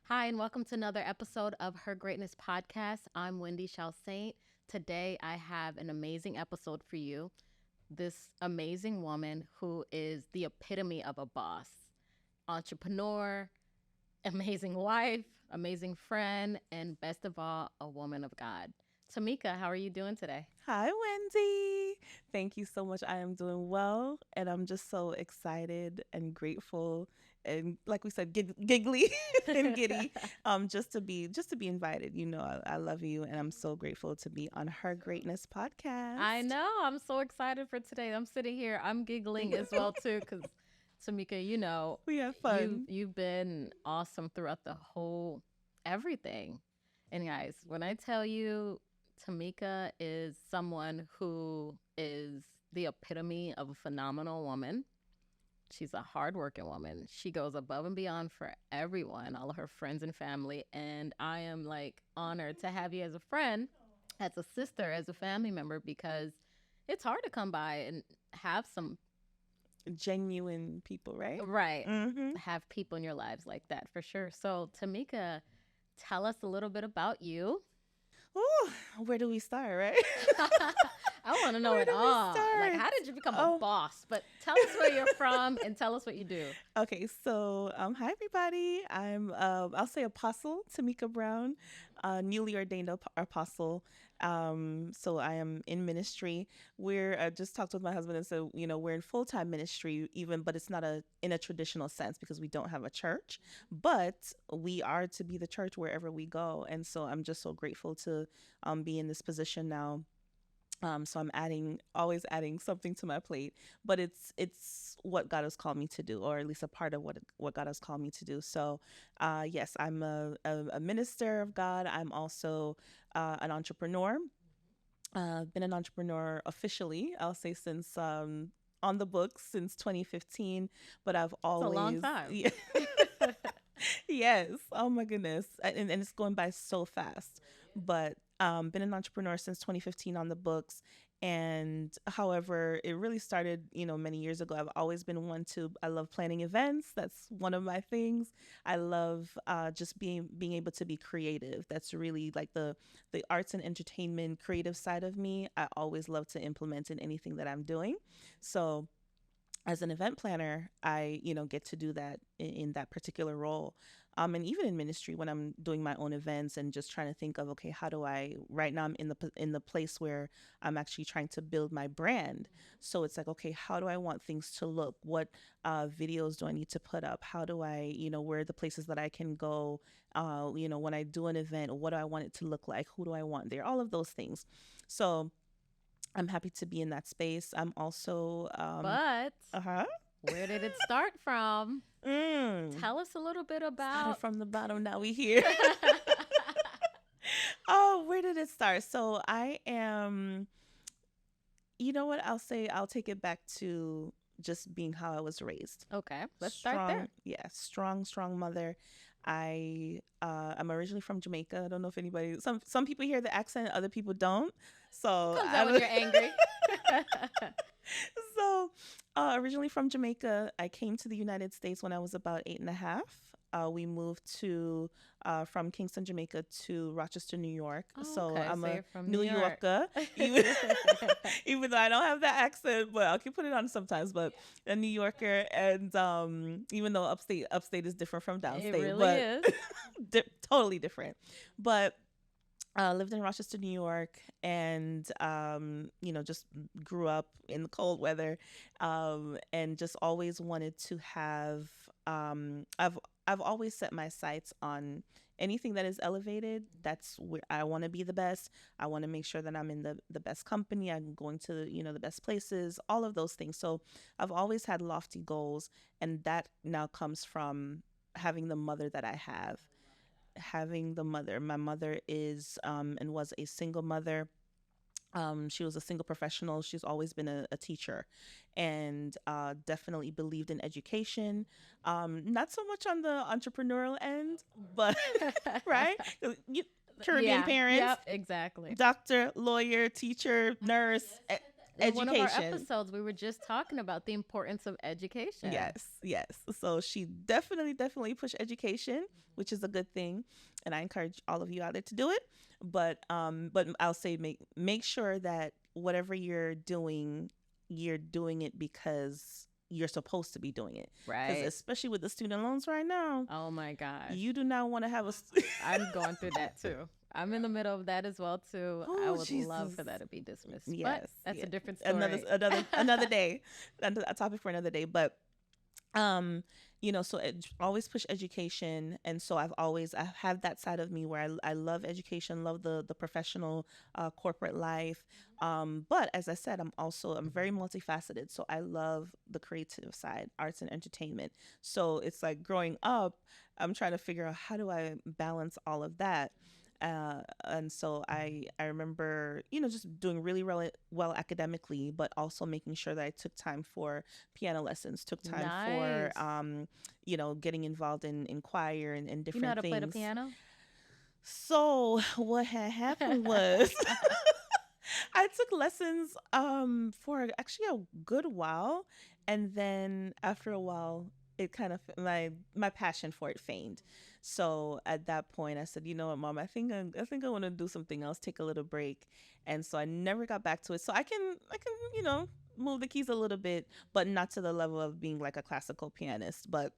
Hi, and welcome to another episode of Hergreatness Podcast. I'm Wendy Saint. Today, I have an amazing episode for you. This amazing woman who is the epitome of a boss, entrepreneur, amazing wife, amazing friend, and best of all, a woman of God. Tamica, how are you doing today? Hi, Wendy. Thank you so much. I am doing well, and I'm just so excited and grateful, and like we said, giggly and giddy. Just to be invited. I love you, and I'm so grateful to be on Her Greatness I podcast. know. I'm so excited for today. I'm sitting here. I'm giggling as well too, because Tamika, We have you fun. you've been awesome throughout the whole everything. And guys, when I tell you Tamika is someone who is the epitome of a phenomenal woman. She's a hardworking woman. She goes above and beyond for everyone, all of her friends and family. And I am like honored to have you as a friend, as a sister, as a family member, because it's hard to come by and have some Genuine people, right? right, Mm-hmm. have people in your lives like that for sure. So, Tamika, tell us a little bit about you. Ooh, where do we start, right? I want to know Where it do we all. Like, start? how did you become a Oh, boss? But tell us where you're from and tell us what you do. okay, so hi everybody. I'll say Apostle Tamica Brown, newly ordained apostle. So I am in ministry. We're just talked with my husband and said, we're in full time ministry, even, but it's not a in a traditional sense because we don't have a church, but we are to be the church wherever we go. And so I'm just so grateful to be in this position now. So I'm always adding something to my plate, but it's what God has called me to do, or at least a part of what God has called me to do. So, yes, I'm a minister of God. I'm also an entrepreneur. Been an entrepreneur officially, I'll say, since on the books since 2015, but I've It's a long always time. yeah, yes. Oh my goodness. And it's going by so fast. But been an entrepreneur since 2015 on the books. And however, it really started, many years ago. I've always been I love planning events. That's one of my things. I love just being able to be creative. That's really like the arts and entertainment creative side of me. I always love to implement in anything that I'm doing. So as an event planner, I, get to do that in that particular role. And even in ministry, when I'm doing my own events and just trying to think of, okay, how do I? Right now, I'm in the place where I'm actually trying to build my brand. So it's like, okay, how do I want things to look? What videos do I need to put up? How do I, where are the places that I can go? When I do an event, what do I want it to look like? Who do I want there? All of those things. So I'm happy to be in that space. I'm also, But uh huh. where did it start from? Mm. Tell us a little bit Started about. from the bottom. Now we here. Oh, where did it start? So I am. You know what? I'll say. I'll take it back to just being how I was raised. Okay, let's start Strong, there. yeah, strong mother. I'm originally from Jamaica. I don't know if anybody. Some people hear the accent, other people don't. So Comes I out when don't. you're angry. So, originally from Jamaica, I came to the United States when I was about 8.5. We moved to from Kingston, Jamaica to Rochester, New York. Oh, So okay, I'm so a you're from New New York. Yorker, even, even though I don't have that accent, but I can put it on sometimes. But a New Yorker, and even though upstate is different from It downstate, really but is. totally different. But lived in Rochester, New York, and just grew up in the cold weather, and just always wanted to have. I've always set my sights on anything that is elevated. That's where I want to be the best. I want to make sure that I'm in the best company. I'm going to the best places. All of those things. So I've always had lofty goals, and that now comes from having the mother that I have, having the mother. My mother is and was a single mother. She was a single professional. She's always been a teacher, and definitely believed in education. Not so much on the entrepreneurial end, but right, Caribbean Yeah, parents, yep, exactly. doctor, lawyer, teacher, nurse, in one of our Education. episodes, we were just talking about the importance of education. Yes. So she definitely pushed education, which is a good thing, and I encourage all of you out there to do it. But I'll say make sure that whatever you're doing it because you're supposed to be doing it. Because Right. especially with the student loans right now, Oh my gosh. you do not want to have a. I'm going through that too. I'm in the middle of that as well too. I Oh would love Jesus. for that to be dismissed. But Yes, that's yeah. a different story. Another day, a topic for another day. But um so always push education, and so I have that side of me where I love education, love the professional corporate life, but as I said, I'm very multifaceted, so I love the creative side, arts and entertainment. So it's like growing up, I'm trying to figure out how do I balance all of that. And so I remember, just doing really, really well academically, but also making sure that I took time for piano lessons, took time for, Nice. getting involved in choir and You know how different to play the things. piano? So what had happened was I took lessons for actually a good while, and then after a while it kind of my passion for it waned. So at that point I said, you know what, Mom, I think I want to do something else, take a little break. And so I never got back to it. So I can move the keys a little bit, but not to the level of being like a classical pianist, but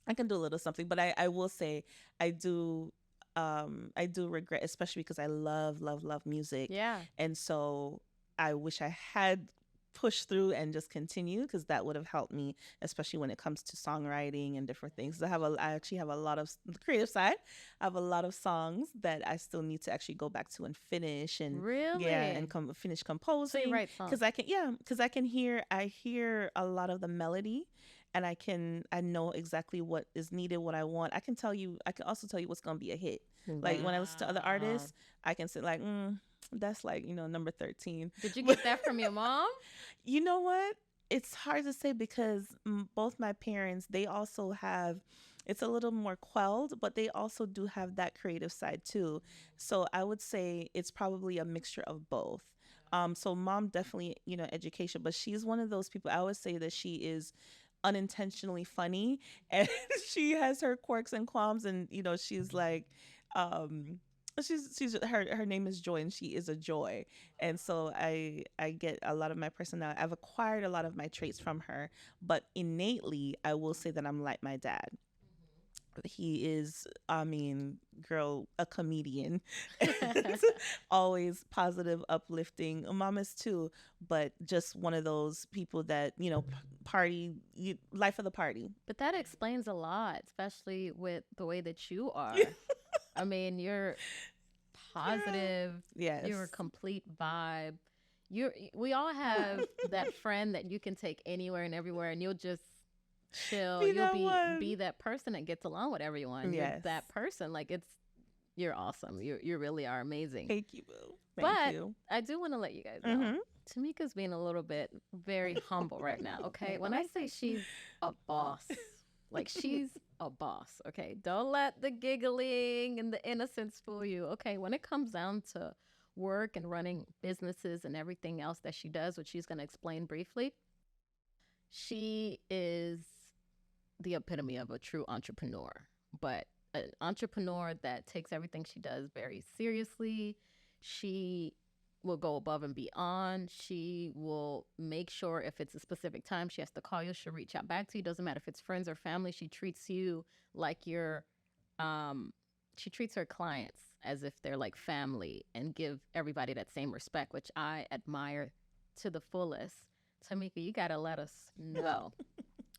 I can do a little something. But I will say I do I do regret, especially because I love music. Yeah. And so I wish I had pushed through and just continue, because that would have helped me, especially when it comes to songwriting and different things. I actually have a lot of the creative side. I have a lot of songs that I still need to actually go back to and finish, and Really? yeah, and finish So you composing, write songs. because I hear a lot of the melody, and I know exactly what is needed, what I want. I can also tell you what's going to be a hit. Like when I listen to other Wow. artists, I can say like, that's like, number 13. Did you get that from your mom? You know what? It's hard to say because both my parents, they also have, it's a little more quelled, but they also do have that creative side too. So I would say it's probably a mixture of both. So mom definitely, education, but she's one of those people. I always say that she is unintentionally funny, and she has her quirks and qualms, and she's like, um she's her name is Joy, and she is a joy. And so I get a lot of my personality, I've acquired a lot of my traits from her, but innately I will say that I'm like my dad. He is, I mean, girl, a comedian. Always positive, uplifting. Mom is too, but just one of those people that, party, life of the party. But that explains a lot, especially with the way that you are. I mean, you're positive. Yes. You're a complete vibe. We all have that friend that you can take anywhere and everywhere, and you'll just chill. Be You'll that one. be that person that gets along with everyone. You're Yes. that person. Like you're awesome. You really are amazing. Thank you, boo. But Thank you. I do want to let you guys know. Mhm. Tamica's being a little bit very humble right now. Okay, when I say she's a boss, like she's a boss. Okay, don't let the giggling and the innocence fool you. Okay, when it comes down to work and running businesses and everything else that she does, which she's going to explain briefly, she is the epitome of a true entrepreneur, but an entrepreneur that takes everything she does very seriously. She will go above and beyond. She will make sure if it's a specific time she has to call you, she'll reach out back to you. Doesn't matter if it's friends or family. She treats you like she treats her clients as if they're like family, and give everybody that same respect, which I admire to the fullest. Tamica, you gotta let us know.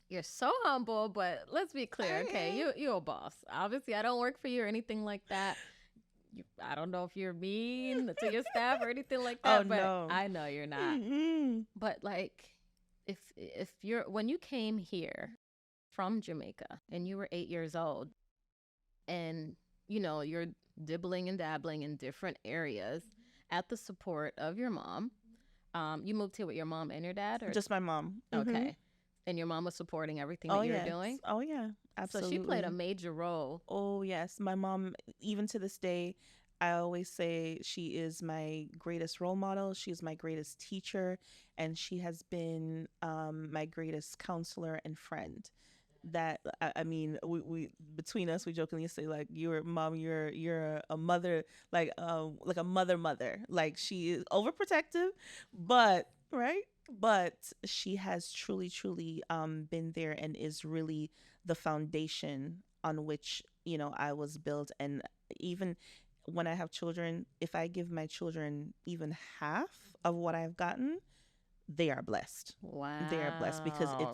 You're so humble, but let's be clear, okay? You're a boss. Obviously, I don't work for you or anything like that. I don't know if you're mean to your staff or anything like that, but no. I know you're not. But like, if when you came here from Jamaica and you were 8 years old, and you're dibbling and dabbling in different areas at the support of your mom. You moved here with your mom and your dad, or Just my mom. okay? And your mom was supporting everything that you were doing? Oh, yeah. Absolutely. So she played a major role. Oh, yes. My mom, even to this day, I always say she is my greatest role model. She is my greatest teacher, and she has been my greatest counselor and friend. That I mean, we between us, we jokingly say like, "You're mom, you're a mother, like a mother. Like she is overprotective, but right, but she has truly been there and is really the foundation on which I was built. And even when I have children, if I give my children even half of what I've gotten, they are blessed. They are blessed because Wow.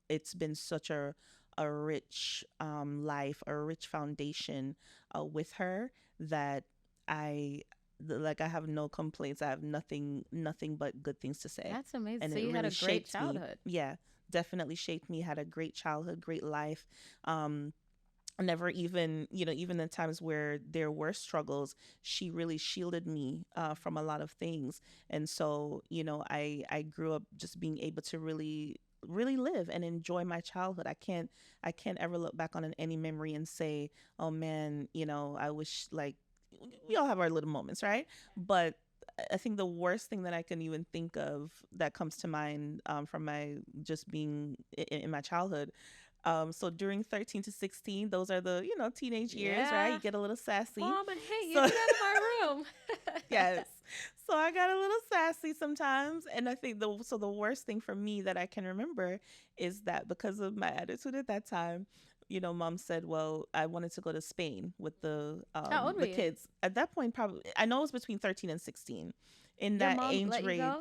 it's been such a rich life, a rich foundation with her, that I like I have no complaints. I have nothing but good things to say. That's amazing. And So it you had really a great shaped me. childhood. Yeah, definitely shaped me. Had a great childhood, great life. Um Never even, even in times where there were struggles, she really shielded me from a lot of things. And so, I grew up just being able to really live and enjoy my childhood. I can't ever look back on any memory and say, oh man, I wish, like, we all have our little moments, right? But I think the worst thing that I can even think of that comes to mind, from my just being in my childhood. So during 13 to 16, those are the, teenage years, right? You Yeah. get a little sassy. Mom, I hate you. So Get out of my room. yes. So I got a little sassy sometimes. And I think the worst thing for me that I can remember is that because of my attitude at that time, mom said, well, I wanted to go to Spain with How old were the you? kids. At that point, probably, I know it was between 13 and 16. In Your that mom age let you go?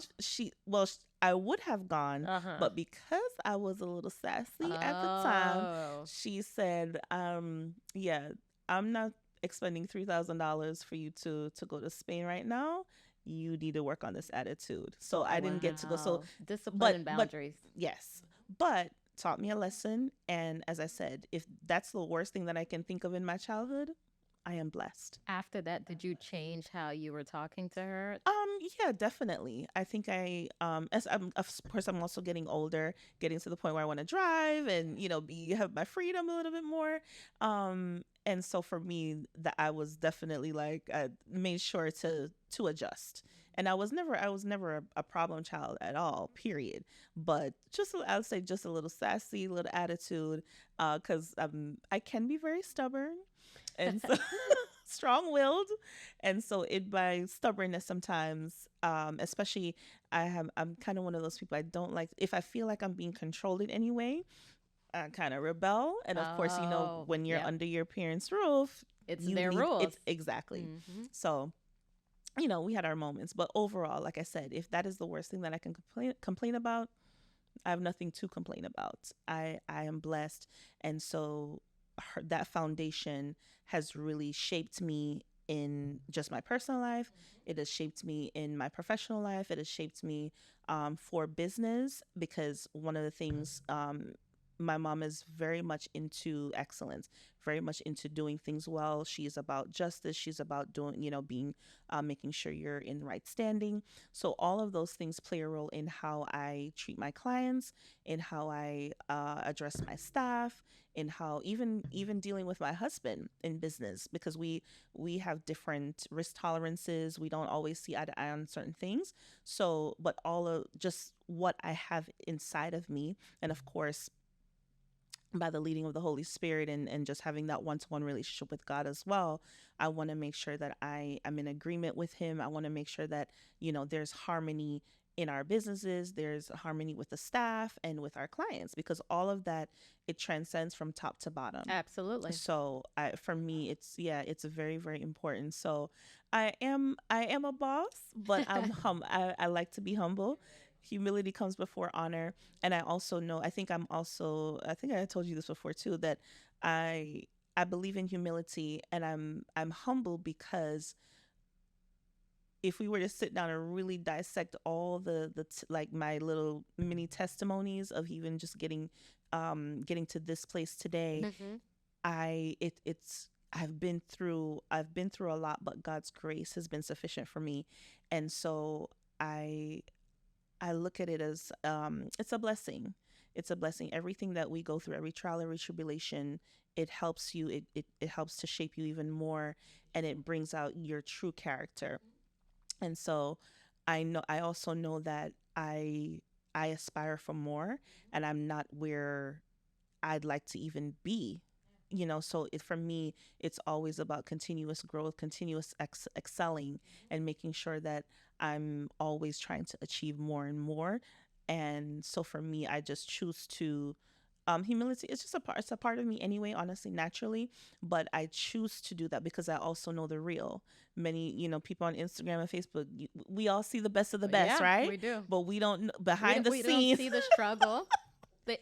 range, I would have gone, Uh huh. but because I was a little sassy at the time, Oh. she said, yeah, I'm not expending $3,000 for you to go to Spain right now. You need to work on this attitude. So I didn't get to go. So, Wow. Discipline but and boundaries. yes, but taught me a lesson. And as I said, if that's the worst thing that I can think of in my childhood, I am blessed. After that, did you change how you were talking to her? Yeah, definitely. I think as of course, I'm also getting older, getting to the point where I want to drive and, have my freedom a little bit more. And so for me, that I was definitely like, I made sure to adjust. And I was never a problem child at all, period. But I would say just a little sassy, little attitude, because I can be very stubborn, and so strong-willed. And so it by stubbornness sometimes, especially, I'm kind of one of those people. I don't like if I feel like I'm being controlled in any way, I kind of rebel. And of course, Oh, when you're yep. under your parents' roof, It's you their need rules. it's exactly. Mm-hmm. So, we had our moments, but overall, like I said, if that is the worst thing that I can complain about, I have nothing to complain about. I am blessed. And so that foundation has really shaped me in just my personal life. It has shaped me in my professional life. It has shaped me for business, because one of the things, my mom is very much into excellence, very much into doing things well. She's about justice. She's about doing, being, making sure you're in right standing. So all of those things play a role in how I treat my clients, in how I address my staff, in how even dealing with my husband in business, because we have different risk tolerances. We don't always see eye to eye on certain things. So, but all of just what I have inside of me, and of course, by the leading of the Holy Spirit, and just having that one-to-one relationship with God as well, I want to make sure that I am in agreement with him. I want to make sure that, there's harmony in our businesses, there's harmony with the staff and with our clients, because all of that, it transcends from top to bottom. Absolutely. So for me, it's very, very important. So I am a boss, but I like to be humble. Humility comes before honor. And I also know, I think I told you this before too, that I I believe in humility, and I'm humble because if we were to sit down and really dissect all like my little mini testimonies of even just getting to this place today, Mm-hmm. it's I've been through a lot, but God's grace has been sufficient for me. And so I I look at it as, it's a blessing. It's a blessing. Everything that we go through, every trial, every tribulation, it helps you. It helps to shape you even more, and it brings out your true character. And so I also know that I aspire for more, and I'm not where I'd like to even be. So for me, it's always about continuous growth, continuous excelling, and making sure that I'm always trying to achieve more and more. And so for me, I just choose to humility. It's just a part. It's a part of me anyway, honestly, naturally. But I choose to do that because I also know the real. Many, people on Instagram and Facebook, we all see the best of the best, Yeah, right? we do. But we don't We behind don't, the we don't scenes. see the struggle.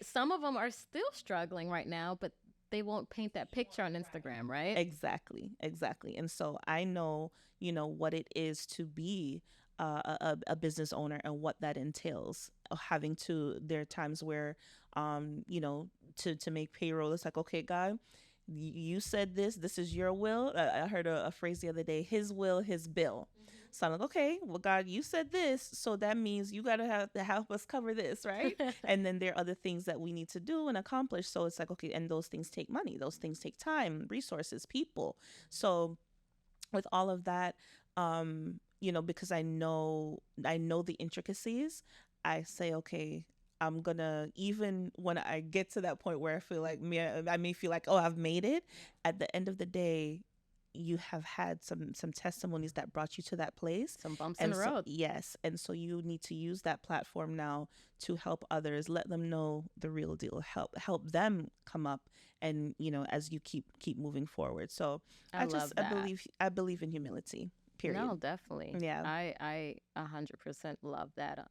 Some of them are still struggling right now, but they won't paint that picture on Instagram, right? Exactly, exactly. And so I know, what it is to be a business owner and what that entails. Having to, there are times where, to make payroll, it's like, okay, God, you said this. This is your will. I heard a phrase the other day: His will, His bill. So I'm like, okay, well, God, you said this, so that means you gotta have to help us cover this, right? And then there are other things that we need to do and accomplish. So it's like, okay, and those things take money, those things take time, resources, people. So with all of that, because I know the intricacies, I say, okay, I'm gonna, even when I get to that point where I feel like I may feel like, oh, I've made it. At the end of the day, you have had some testimonies that brought you to that place. Some bumps in And the so, road. yes, and so you need to use that platform now to help others, let them know the real deal, help them come up, and as you keep moving forward. So I love that. I believe in humility, No, period. definitely. Yeah. I 100% love that.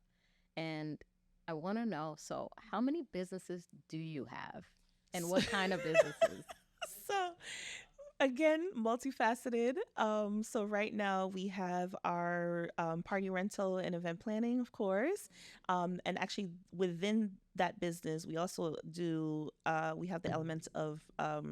And I want to know, so how many businesses do you have? And what kind of businesses? So again, multifaceted. So right now we have our party rental and event planning, of course. And actually within that business, we also do we have the elements of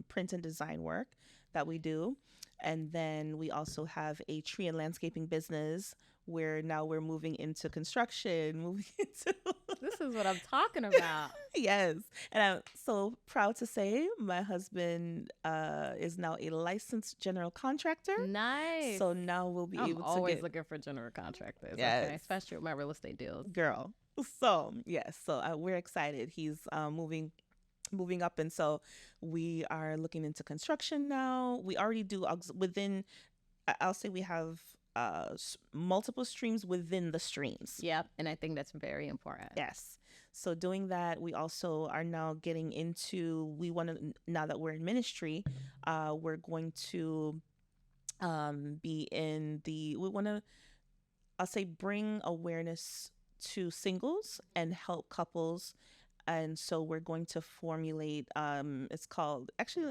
print and design work that we do. And then we also have a tree and landscaping business where now we're moving into construction, moving into This is what I'm talking about. yes. And I'm so proud to say my husband is now a licensed general contractor. Nice. So now we'll be I'm able to always get, looking for general contractors, okay? yes, Especially with my real estate deals. girl. So, yes. So we're excited. He's moving up. And so we are looking into construction now. We already do within, I'll say we have multiple streams within the streams. Yep. And I think that's very important. Yes. So doing that, we also are now getting into, we want to, now that we're in ministry, we're going to be in we want to, I'll say, bring awareness to singles and help couples. And so we're going to formulate, it's called, actually,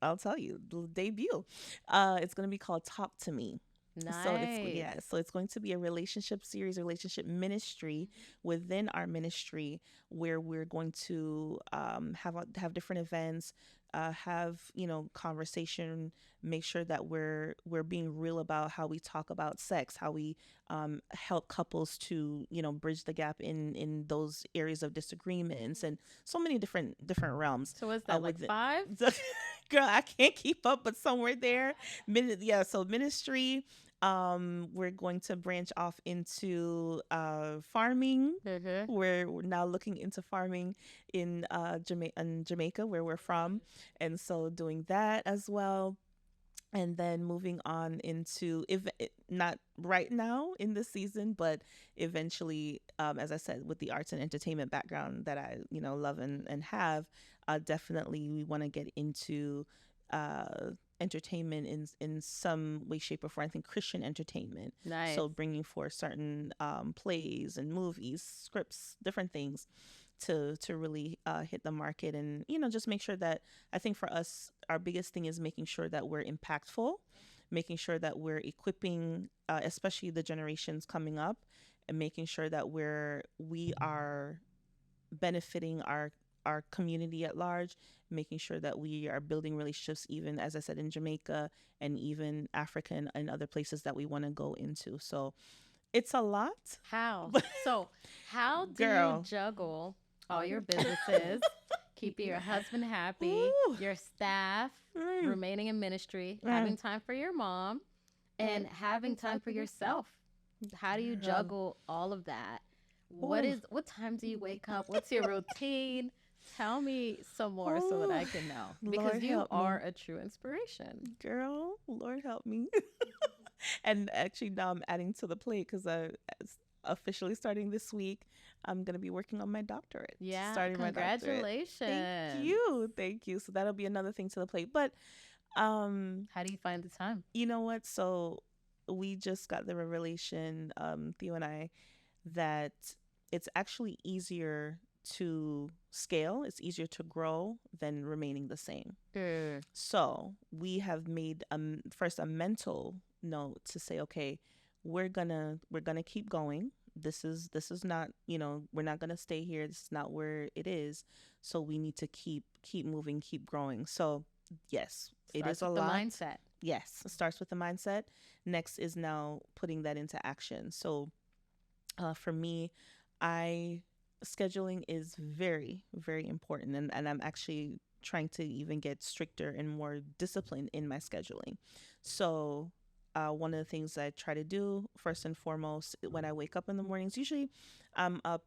I'll tell you, the debut. It's going to be called Talk to Me. Nice. So it's going to be a relationship series, relationship ministry within our ministry, where we're going to have different events, have conversation, make sure that we're being real about how we talk about sex, how we help couples to bridge the gap in those areas of disagreements, and so many different realms. So is that like 5? Girl, I can't keep up, but somewhere there. Yeah, so ministry. We're going to branch off into farming. Mm-hmm. We're now looking into farming in Jamaica, where we're from, and so doing that as well. And then moving on into, if not right now in the season, but eventually, as I said, with the arts and entertainment background that I love and have, definitely we want to get into entertainment in some way, shape, or form. I think Christian entertainment. Nice. So bringing forth certain plays and movies, scripts, different things to really hit the market, and just make sure that, I think for us, our biggest thing is making sure that we're impactful, making sure that we're equipping especially the generations coming up, and making sure that we are benefiting our community at large, making sure that we are building relationships, even, as I said, in Jamaica and even Africa and other places that we want to go into. So it's a lot. How? So how do you Girl. juggle all your businesses, keeping your husband happy, Ooh. your staff, Mm. remaining in ministry, Mm. having time for your mom, and having time for yourself. How do you Girl. juggle all of that? Ooh. What time do you wake up? What's your routine? Tell me some more so that I Ooh. can know. Lord Because you help me. are a true inspiration. Girl, Lord help me. And actually, now I'm adding to the plate because officially starting this week, I'm going to be working on my doctorate. Yeah, Starting my doctorate. congratulations. Thank you. Thank you. So that'll be another thing to the plate. But How do you find the time? you know what? So we just got the revelation, Theo and I, that it's actually easier to scale, it's easier to grow than remaining the same. So we have made first a mental note to say, okay, we're gonna keep going. This is not, we're not gonna stay here. This is not where it is. So we need to keep moving, keep growing. So yes, it is Starts a with the lot. mindset. Yes, it starts with the mindset. Next is now putting that into action. So for me, I scheduling is very, very important, and I'm actually trying to even get stricter and more disciplined in my scheduling. So one of the things I try to do first and foremost when I wake up in the mornings, usually I'm up.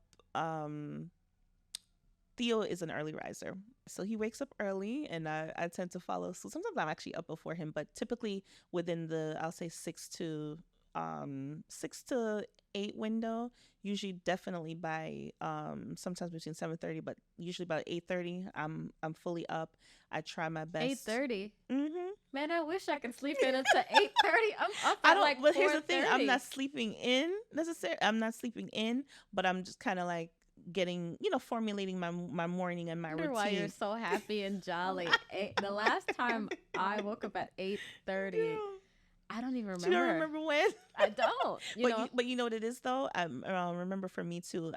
Theo is an early riser. So he wakes up early and I tend to follow. So sometimes I'm actually up before him, but typically within the, I'll say 6 to 8 window, usually definitely by sometimes between 7:30, but usually about 8:30, I'm fully up. I try my best. 8:30. Mm-hmm. Man, I wish I could sleep in until 8:30. I'm up I at don't, like but here's the thing, 4:30. I'm not sleeping in necessarily. I'm not sleeping in, but I'm just kind of like getting, formulating my morning and my I wonder why you're routine. so happy and jolly. The last time I woke up at 8:30, Yeah. I don't even You don't remember. remember when? I don't. But you know what it is though. I remember for me too.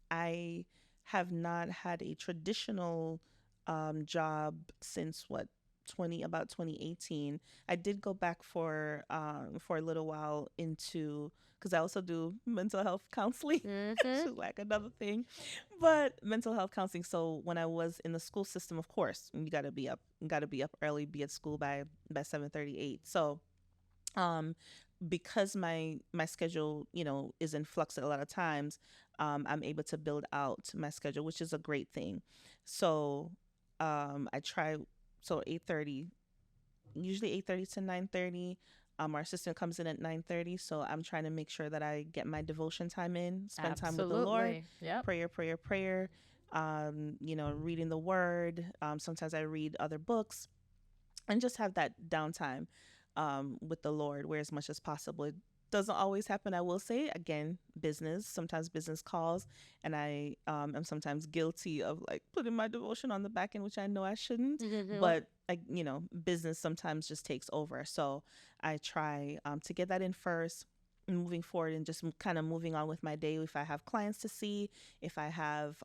I have not had a traditional job since what 2018. I did go back for a little while into, because I also do mental health counseling. Which is like another thing, but mental health counseling. So when I was in the school system, of course, you got to be up early, be at school by 7:38. So um because my schedule is in flux a lot of times, I'm able to build out my schedule, which is a great thing. So I try, so 8:30, usually 8:30 to 9:30. Our assistant comes in at 9:30, so I'm trying to make sure that I get my devotion time in, spend time with the Lord. Absolutely. Yep. Prayer, reading the word. Sometimes I read other books and just have that downtime with the Lord where as much as possible. It doesn't always happen, I will say. Again, sometimes business calls, and I am sometimes guilty of like putting my devotion on the back end, which I know I shouldn't. But business sometimes just takes over. So I try to get that in first, moving forward and just kind of moving on with my day. If I have clients to see, if I have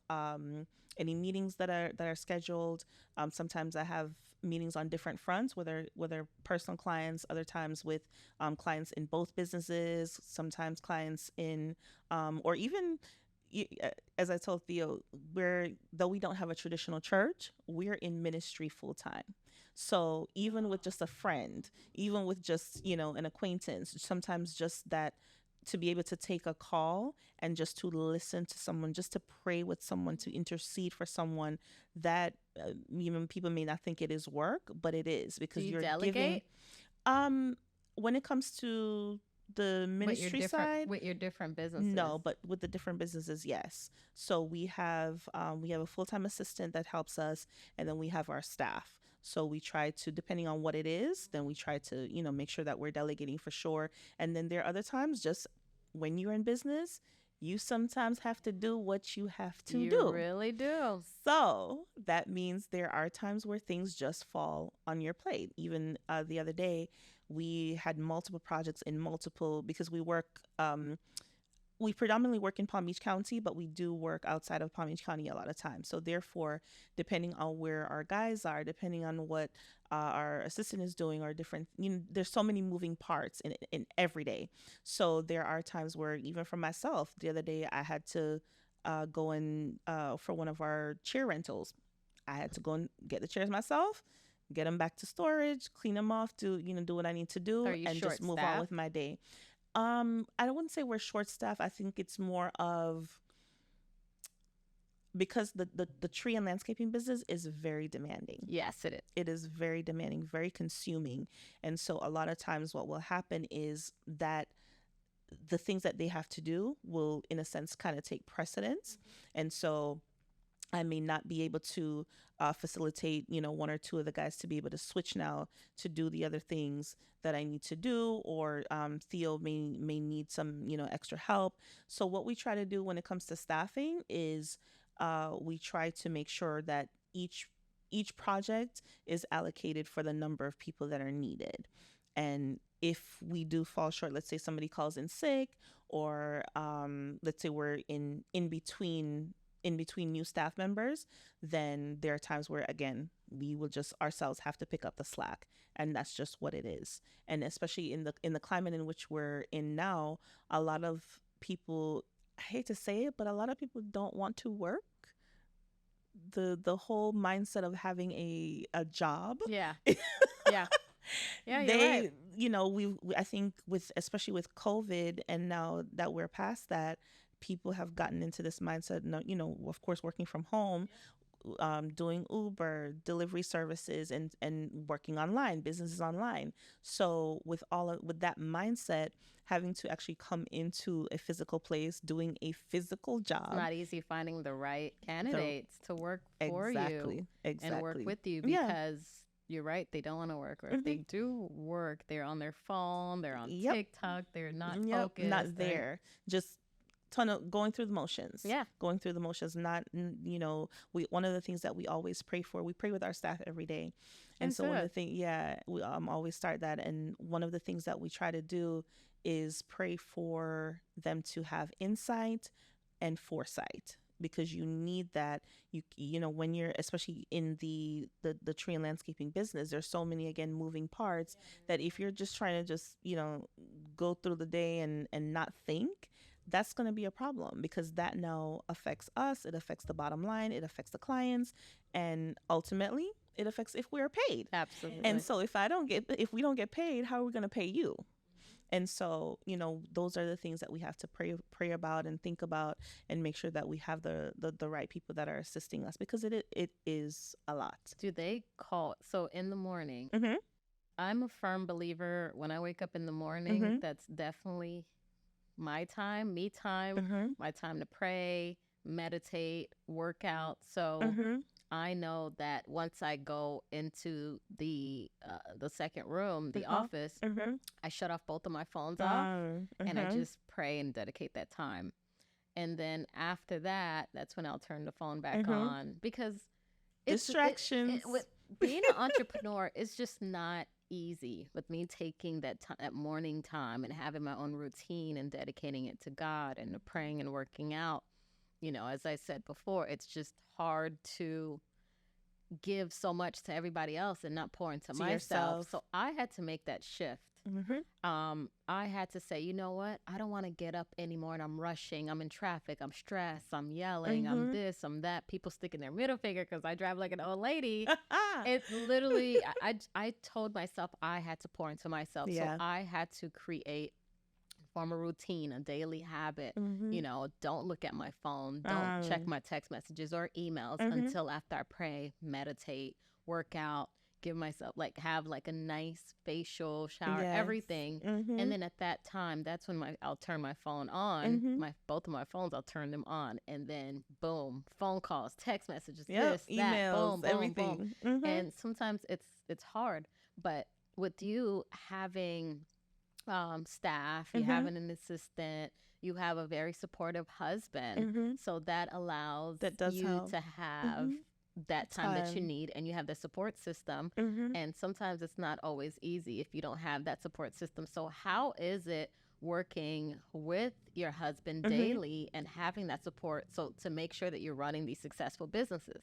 any meetings that are scheduled, sometimes I have meetings on different fronts, whether personal clients, other times with clients in both businesses, sometimes clients in or even as I told Theo, though we don't have a traditional church, we're in ministry full time. So even with just a friend, even with just an acquaintance, sometimes just that, to be able to take a call and just to listen to someone, just to pray with someone, to intercede for someone, that even people may not think it is work, but it is, because Do you you're delegate? giving. When it comes to the ministry side, with your different businesses? no, but with the different businesses, yes. So we have a full-time assistant that helps us, and then we have our staff. So we try to, depending on what it is, then we try to make sure that we're delegating for sure. And then there are other times, just when you're in business, you sometimes have to do what you have to do. You really do. So that means there are times where things just fall on your plate. Even the other day, we had multiple projects in multiple, because we predominantly work in Palm Beach County, but we do work outside of Palm Beach County a lot of times. So therefore, depending on where our guys are, depending on what our assistant is doing, or different, there's so many moving parts in every day. So there are times where, even for myself, the other day I had to going for one of our chair rentals. I had to go and get the chairs myself, get them back to storage, clean them off, do what I need to Are do, you and short just move on staffed? with my day. I wouldn't say we're short staffed. I think it's more of because the tree and landscaping business is very demanding. Yes, it is. It is very demanding, very consuming. And so a lot of times what will happen is that the things that they have to do will, in a sense, kind of take precedence. And so I may not be able to facilitate, one or two of the guys to be able to switch now to do the other things that I need to do, or Theo may need some, extra help. So what we try to do when it comes to staffing is we try to make sure that each project is allocated for the number of people that are needed. And if we do fall short, let's say somebody calls in sick, or let's say we're in between new staff members, then there are times where, again, we will just ourselves have to pick up the slack, and that's just what it is. And especially in the climate in which we're in now, a lot of people, I hate to say it, but a lot of people don't want to work. The whole mindset of having a job. Yeah. Yeah. Yeah, you're right. I think especially with COVID, and now that we're past that, people have gotten into this mindset, of course, working from home, doing Uber, delivery services, and working online, businesses online. So with that mindset, having to actually come into a physical place, doing a physical job. It's not easy finding the right candidates to work for you and work with you, because you're right, they don't want to work. Or if they do work, they're on their phone, they're on TikTok, they're not focused. Not there. Just going through the motions. Yeah. Going through the motions. Not, one of the things that we always pray for, we pray with our staff every day. And so one of the things, we always start that. And one of the things that we try to do is pray for them to have insight and foresight, because you need that. When you're, especially in the tree and landscaping business, there's so many, again, moving parts, that if you're just trying to just, go through the day and not think, that's going to be a problem, because that now affects us. It affects the bottom line. It affects the clients. And ultimately, it affects if we're paid. Absolutely. And so if we don't get paid, how are we going to pay you? And so, those are the things that we have to pray about and think about, and make sure that we have the right people that are assisting us, because it is a lot. Do they call? So in the morning, Mm-hmm. I'm a firm believer, when I wake up in the morning, Mm-hmm. that's definitely my time, me time, Mm-hmm. my time to pray, meditate, work out. So Mm-hmm. I know that once I go into the second room, the office, Mm-hmm. I shut off both of my phones off, and I Mm-hmm. just pray and dedicate that time. And then after that, that's when I'll turn the phone back on, because distractions. with being an entrepreneur, it's just not easy with me taking that morning time and having my own routine and dedicating it to God and to praying and working out. As I said before, it's just hard to give so much to everybody else and not pour into myself. Yourself. So I had to make that shift. Mm-hmm. I had to say, you know what? I don't want to get up anymore, and I'm rushing. I'm in traffic. I'm stressed. I'm yelling. I'm this. I'm that. People sticking their middle finger because I drive like an old lady. It's literally, I told myself I had to pour into myself. Yeah. So I had to create form a routine, a daily habit. Don't look at my phone. Don't check my text messages or emails until after I pray, meditate, work out, give myself have a nice facial shower, everything. And then at that time, that's when I'll turn my phone on. Both of my phones, I'll turn them on, and then boom, phone calls, text messages, this, emails, that, boom, boom, everything. boom. And sometimes it's hard, but with you having staff, you have an assistant, you have a very supportive husband, so that allows you help. to have that time that you need, and you have the support system. And sometimes it's not always easy if you don't have that support system. So how is it working with your husband daily and having that support, so to make sure that you're running these successful businesses?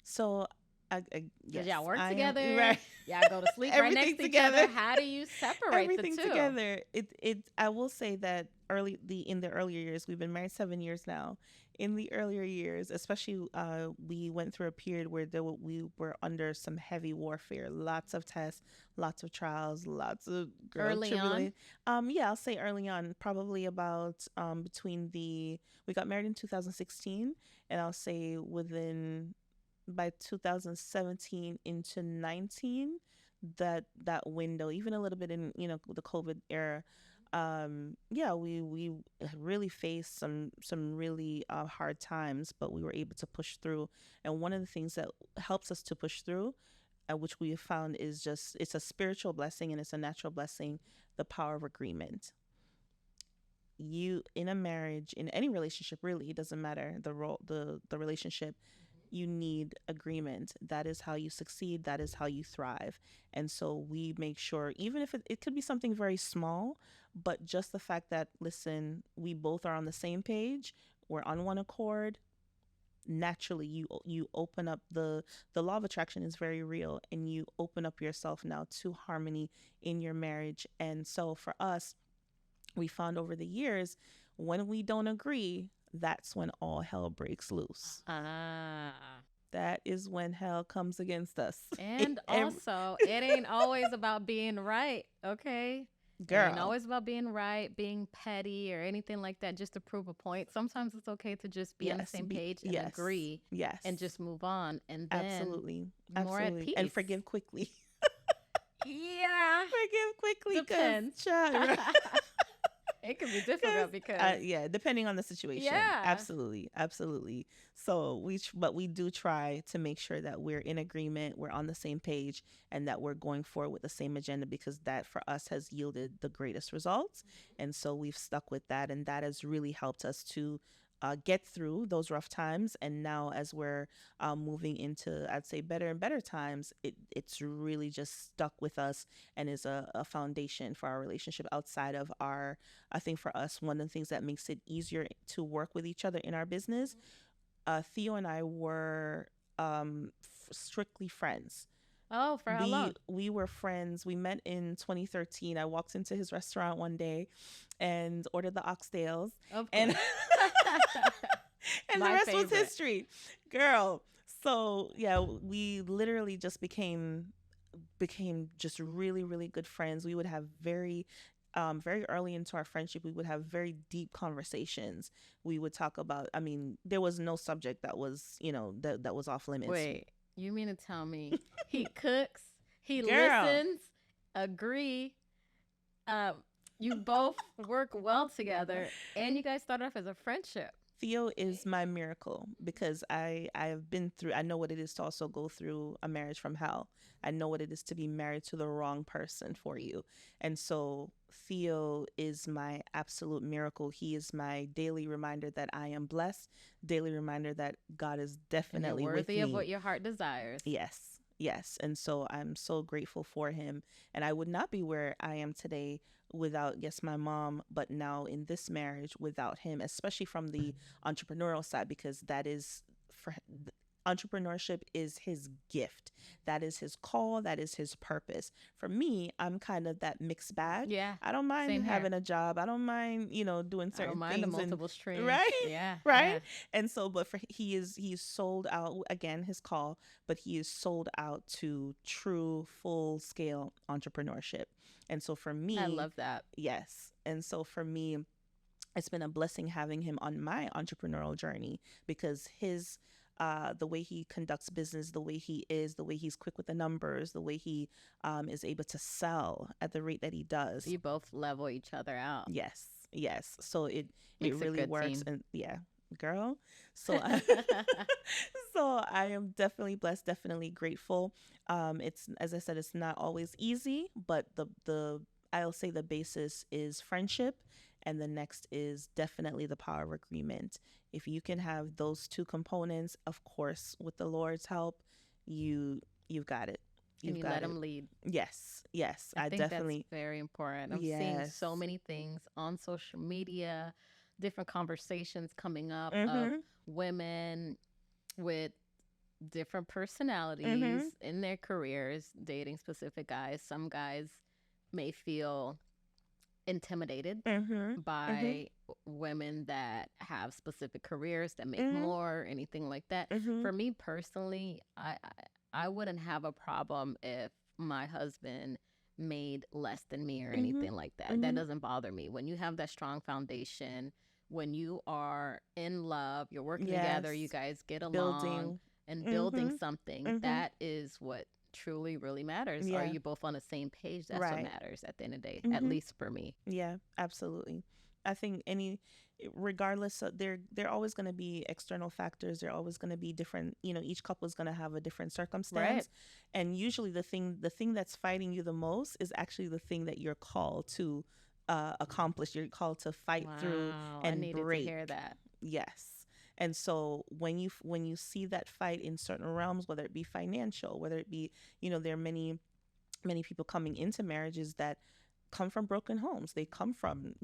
So Because y'all work together, right. Y'all go to sleep right next to each other. How do you separate everything the two? Together? I will say that in the earlier years, we've been married 7 years now, in the earlier years, especially, we went through a period where we were under some heavy warfare, lots of tests, lots of trials, lots of girl Early on. tribulation. Yeah, I'll say early on, probably about, between we got married in 2016, and I'll say within by 2017 into 19, that window, even a little bit in, the COVID era. Yeah, we really faced some really, hard times, but we were able to push through. And one of the things that helps us to push through, which we have found, is just, it's a spiritual blessing and it's a natural blessing, the power of agreement. You, in a marriage, in any relationship, really, it doesn't matter the role, the relationship, you need agreement. That is how you succeed. That is how you thrive. And so we make sure, even if it could be something very small, but just the fact that, listen, we both are on the same page, we're on one accord. Naturally, you open up, the law of attraction is very real, and you open up yourself now to harmony in your marriage. And so for us, we found over the years, when we don't agree, that's when all hell breaks loose. Ah. That is when hell comes against us. And also, it ain't always about being right, okay? Girl. It ain't always about being right, being petty, or anything like that, just to prove a point. Sometimes it's okay to just be on the same page and agree. Yes. And just move on. And then absolutely. More at peace. And forgive quickly. Yeah. Forgive quickly. Depends. It can be difficult because yeah, depending on the situation. Yeah. Absolutely. So but we do try to make sure that we're in agreement, we're on the same page, and that we're going forward with the same agenda, because that for us has yielded the greatest results. And so we've stuck with that, and that has really helped us to get through those rough times. And now, as we're moving into, I'd say, better and better times, it's really just stuck with us and is a foundation for our relationship. Outside of I think for us, one of the things that makes it easier to work with each other in our business, Theo and I were strictly friends. Oh, for how long? We were friends. We met in 2013. I walked into his restaurant one day and ordered the oxtails. And and the rest was history. Girl. So, yeah, we literally just became just really, really good friends. We would have very early into our friendship, we would have very deep conversations. We would talk about, there was no subject that was, that was off limits. Wait, you mean to tell me he cooks, he listens, agree, you both work well together, and you guys started off as a friendship? Theo is my miracle, because I have been through, I know what it is to also go through a marriage from hell. I know what it is to be married to the wrong person for you. And so Theo is my absolute miracle. He is my daily reminder that I am blessed, daily reminder that God is definitely worthy with me. of what your heart desires. Yes. And so I'm so grateful for him. And I would not be where I am today without, yes, my mom, but now in this marriage without him, especially from the entrepreneurial side, because that is entrepreneurship is his gift. That is his call. That is his purpose. For me, I'm kind of that mixed bag. Yeah. I don't mind having a job. I don't mind, doing certain things. I don't mind the multiple streams. Right? Yeah. Right? Yeah. And so, but he's sold out, again, his call, but he is sold out to true, full scale entrepreneurship. And so for me, I love that. Yes. And so for me, it's been a blessing having him on my entrepreneurial journey, because the way he conducts business, the way he's quick with the numbers, the way he is able to sell at the rate that he does. You both level each other out. Yes. So it Makes really works. Team. And yeah, girl. So so I am definitely blessed, definitely grateful. It's, as I said, it's not always easy, but I'll say the basis is friendship, and the next is definitely the power of agreement. If you can have those two components, of course, with the Lord's help, you've got it. And you let him lead. Yes. I think that's very important. I'm seeing so many things on social media, different conversations coming up of women with different personalities in their careers, dating specific guys. Some guys may feel intimidated Mm-hmm. Mm-hmm. by women that have specific careers that make Mm-hmm. more, anything like that. Mm-hmm. For me personally, I wouldn't have a problem if my husband made less than me or Mm-hmm. anything like that. That Mm-hmm. doesn't bother me. When you have that strong foundation, when you are in love, you're working together, you Yes. guys get along Building. and building Mm-hmm. something, Mm-hmm. that is what truly really matters. Are Yeah. you both on the same page? That's what Right. matters at the end of the day, at Mm-hmm. least for me. Yeah, absolutely. I think regardless of, there always going to be external factors. There are always going to be different, each couple is going to have a different Right. circumstance. And usually the thing that's fighting you the most is actually the thing that you're called to accomplish. You're called to fight through Wow, I and needed to break. hear that. Yes. And so when you see that fight in certain realms, whether it be financial, whether it be, there are many people coming into marriages that come from broken homes. They come from,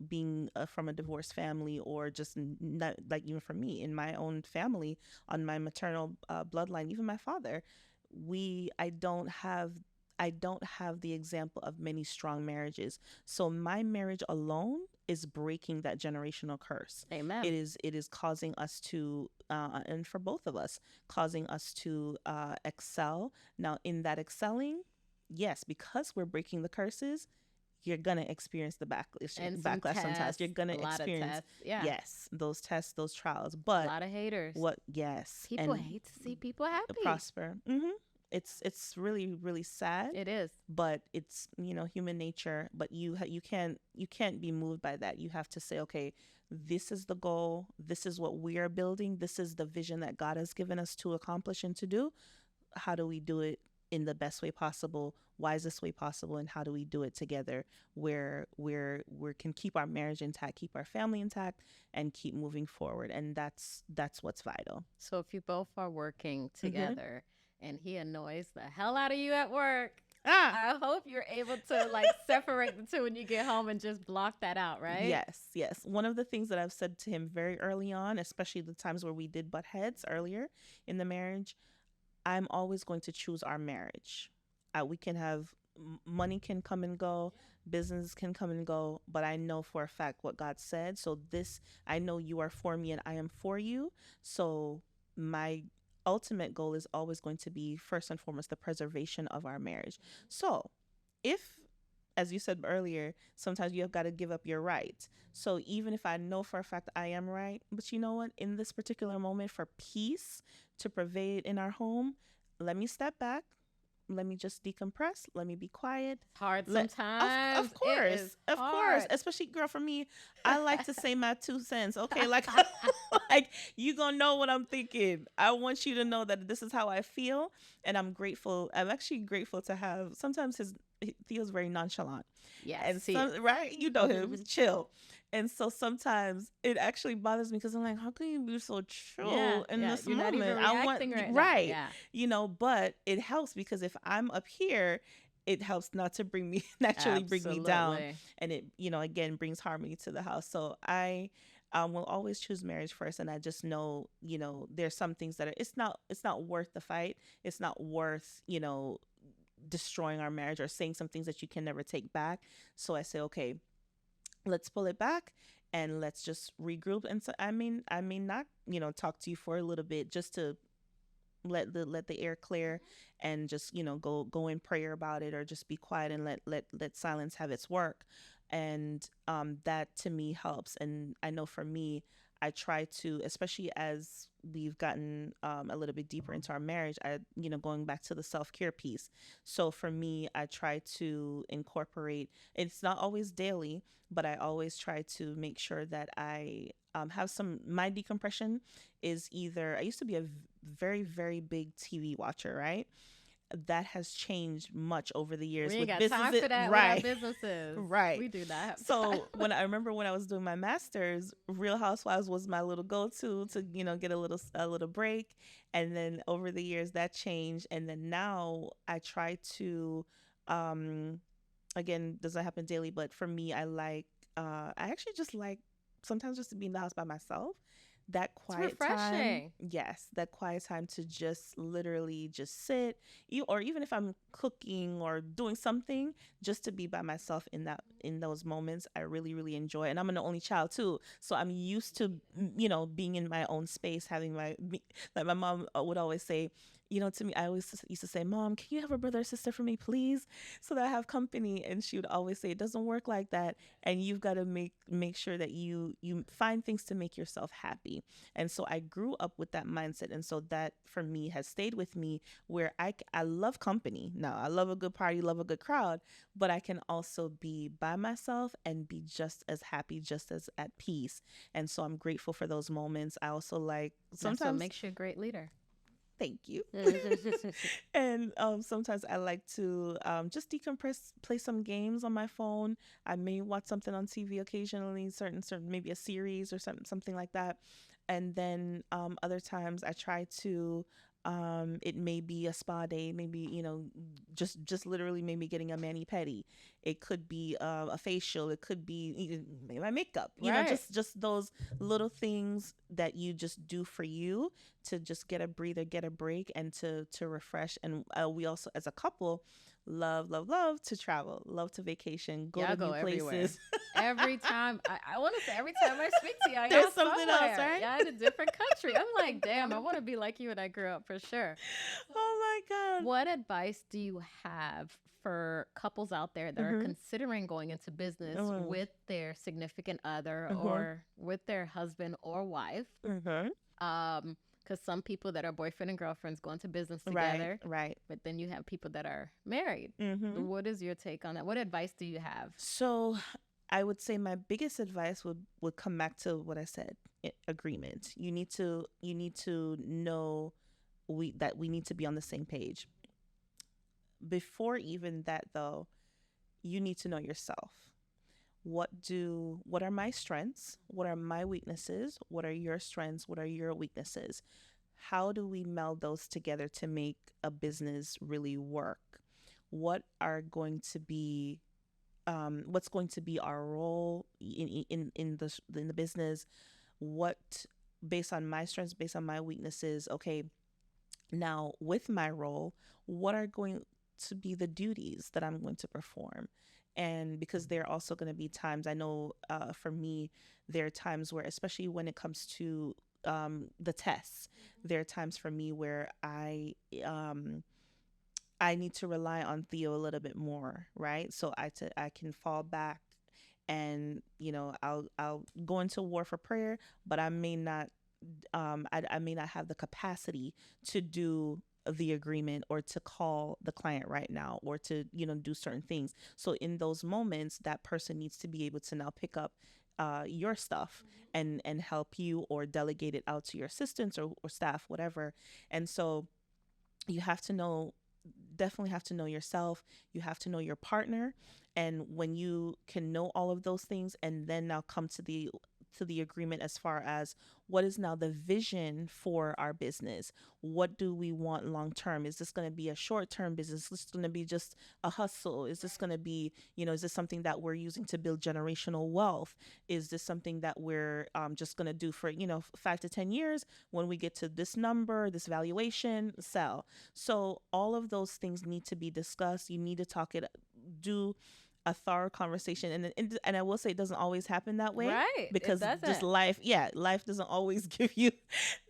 being from a divorced family, or just not, like, even for me in my own family, on my maternal bloodline, even my father, we I don't have the example of many strong marriages. So my marriage alone is breaking that generational curse. Amen. It is causing us to, and for both of us, causing us to excel. Now, in that excelling, yes, because we're breaking the curses, you're gonna experience the And some backlash sometimes. tests, You're gonna a lot of experience, tests. Yeah, yes, those tests, those trials. a But lot of haters. what, yes, People and hate to see people happy. prosper. It's really, really sad, It is. but it's, human nature. But you can't be moved by that. You have to say, okay, this is the goal. This is what we are building. This is the vision that God has given us to accomplish and to do. How do we do it in the best way possible, wisest way possible, and how do we do it together, where we can keep our marriage intact, keep our family intact, and keep moving forward. And that's what's vital. So if you both are working Mm-hmm. together and he annoys the hell out of you at work, Ah, I hope you're able to like separate the two when you get home and just block that out, right? yes, yes. One of the things that I've said to him very early on, especially the times where we did butt heads earlier in the marriage, I'm always going to choose our marriage. We can have, money can come and go, business can come and go, but I know for a fact what God said. So this, I know you are for me and I am for you. So my ultimate goal is always going to be, first and foremost, the preservation of our marriage. So if, as you said earlier, sometimes you have got to give up your right. So even if I know for a fact I am right, but you know what? In this particular moment, for peace to pervade in our home, let me step back. Let me just decompress. Let me be quiet. It's hard Let sometimes. of It is course, of course, hard. especially, girl, for me, I like to say my 2 cents. Okay, like like, you gonna know what I'm thinking. I want you to know that this is how I feel, and I'm grateful. I'm actually grateful to have. Sometimes he feels very nonchalant, Yes, and he is. some, right, you know him, chill. And so sometimes it actually bothers me because I'm like, how can you be so Yeah, chill in yeah. this You're not even moment? I want, reacting right now. right, Yeah, but it helps because if I'm up here, it helps not to bring me naturally bring me down, absolutely. and it, again, brings harmony to the house. So I will always choose marriage first, and I just know, there's some things that it's not worth the fight. It's not worth, destroying our marriage or saying some things that you can never take back. So I say, okay, let's pull it back and let's just regroup. And so I may not, talk to you for a little bit, just to let the air clear, and just, go in prayer about it, or just be quiet and let silence have its work. And that to me helps. And I know for me, I try to, especially as we've gotten a little bit deeper into our marriage, going back to the self-care piece. So for me, I try to incorporate, it's not always daily, but I always try to make sure that I have some, my decompression is either, I used to be a very, very big TV watcher, right? That has changed much over the We years ain't with got time businesses, for that with our right? businesses. Right. We do not have time. So when I remember when I was doing my master's, Real Housewives was my little go-to to, get a little break. And then over the years that changed, and then now I try to, um again, doesn't happen daily, but for me, I actually just like sometimes just to be in the house by myself. that It's quiet time, refreshing. yes, that quiet time to just literally just sit, or even if I'm cooking or doing something, just to be by myself in that, in those moments, I really really enjoy. And I'm an only child too, so I'm used to, being in my own space, having like my mom would always say, to me, I always used to say, Mom, can you have a brother or sister for me, please, so that I have company? And she would always say, it doesn't work like that, and you've got to make sure that you find things to make yourself happy. And so I grew up with that mindset, and so that for me has stayed with me, where I love company. Now I love a good party, love a good crowd, but I can also be by myself and be just as happy, just as at peace. And so I'm grateful for those moments. I also like That's what sometimes, makes you a great leader. thank you. And sometimes I like to just decompress, play some games on my phone. I may watch something on TV occasionally, certain maybe a series or something like that. And then other times I try to. It may be a spa day, maybe just literally maybe getting a mani pedi. It could be a facial. It could be even maybe my makeup. Right. Just those little things that you just do for you, to just get a breather, get a break, and to refresh. And we also, as a couple, love to travel, love to vacation, go Y'all to go new everywhere. places. Every time, I want to say, every time I speak to y'all, There's y'all something else, somewhere. right? Y'all in a different country. I'm like, damn, I want to be like you when I grew up for sure. Oh my God. What advice do you have for couples out there that are Mm-hmm. considering going into business Mm-hmm. with their significant other Mm-hmm. or with their husband or wife? Mm-hmm. Because some people that are boyfriend and girlfriends go into business Right, together, right. but then you have people that are married. Mm-hmm. What is your take on that? What advice do you have? So I would say my biggest advice would come back to what I said, agreement. You need to know we need to be on the same page. Before even that though, you need to know yourself. What are my strengths? What are my weaknesses? What are your strengths? What are your weaknesses? How do we meld those together to make a business really work? What are going to be what's going to be our role in the business? What, based on my strengths, based on my weaknesses, okay, now with my role, what are going to be the duties that I'm going to perform? And because there are also going to be times, I know for me, there are times where, especially when it comes to the tests, there are times for me where I need to rely on Theo a little bit more, right? So I can fall back, and I'll go into war for prayer, but I may not I may not have the capacity to do the agreement or to call the client right now, or to do certain things. So in those moments, that person needs to be able to now pick up your stuff and help you, or delegate it out to your assistants or staff, whatever. And so you have to know, definitely have to know yourself. You have to know your partner. And when you can know all of those things, and then now come to the agreement as far as what is now the vision for our business. What do we want long term? Is this going to be a short term business? Is this going to be just a hustle? Is this going to be, is this something that we're using to build generational wealth? Is this something that we're just going to do for, 5 to 10 years? When we get to this number, this valuation, sell. So all of those things need to be discussed. You need to do a thorough conversation, and I will say, it doesn't always happen that way, Right. It because just doesn't. life doesn't always give you